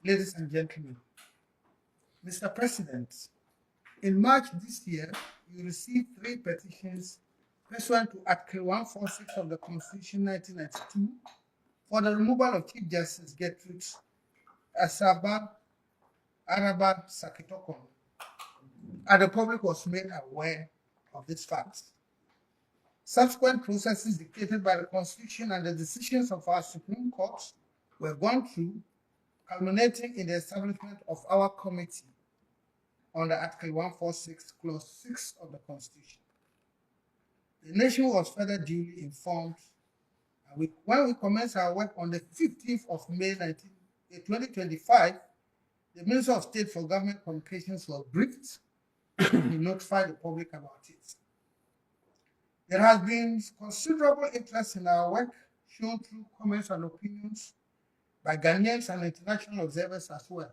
Ladies and gentlemen, Mr. President, in March this year, you received 3 petitions pursuant to Article 146 of the Constitution 1992 for the removal of Chief Justice Gertrude Asaba Araba Sakitokon, and the public was made aware of this fact. Subsequent processes dictated by the Constitution and the decisions of our Supreme Court were gone through, culminating in the establishment of our committee under Article 146, Clause 6 of the Constitution. The nation was further duly informed, and when we commenced our work on the 15th of May 2025, the Minister of State for Government Communications was briefed and notified the public about it. There has been considerable interest in our work, shown through comments and opinions by Ghanaians and international observers as well.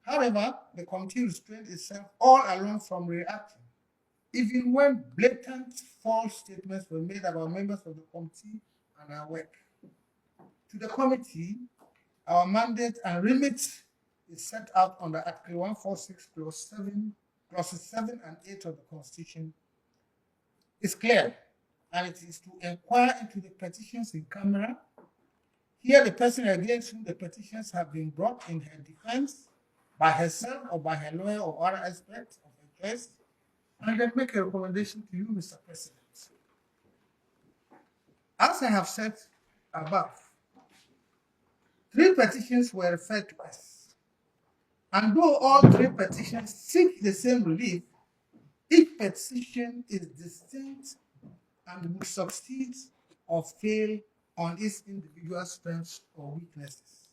However, the committee restrained itself all along from reacting, even when blatant false statements were made about members of the committee and our work. To the committee, our mandate and remit is set out under Article 146, Clauses 7 and 8 of the Constitution. It's clear, and it is to inquire into the petitions in camera, hear the person against whom the petitions have been brought in her defense, by herself or by her lawyer or other aspects of her case, and then make a recommendation to you, Mr. President. As I have said above, 3 petitions were referred to us, and though all 3 petitions seek the same relief, each petition is distinct and would succeed or fail on its individual strengths or weaknesses.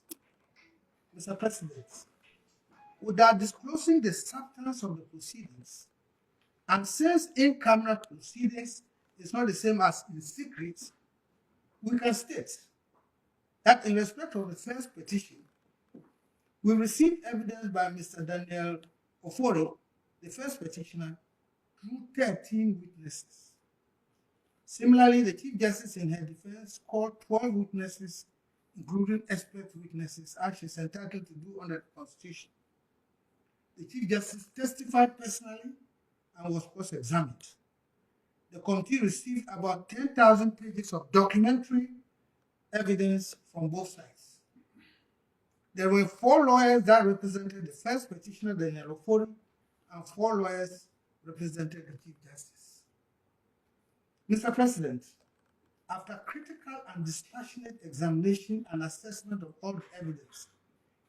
Mr. President, without disclosing the substance of the proceedings, and since in-camera proceedings is not the same as in secret, we can state that in respect of the first petition, we received evidence by Mr. Daniel Oforo, the first petitioner, through 13 witnesses. Similarly, the Chief Justice in her defense called 12 witnesses, including expert witnesses, as she is entitled to do under the Constitution. The Chief Justice testified personally and was cross-examined. The committee received about 10,000 pages of documentary evidence from both sides. There were 4 lawyers that represented the first petitioner, Daniel Ofori, and 4 lawyers represented the Chief Justice. Mr. President, after critical and dispassionate examination and assessment of all the evidence,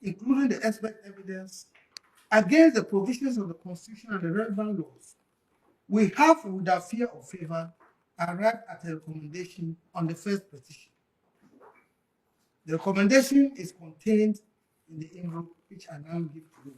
including the expert evidence, against the provisions of the Constitution and the relevant laws, we have, without fear or favor, arrived at a recommendation on the first petition. The recommendation is contained in the envelope which I now give to you.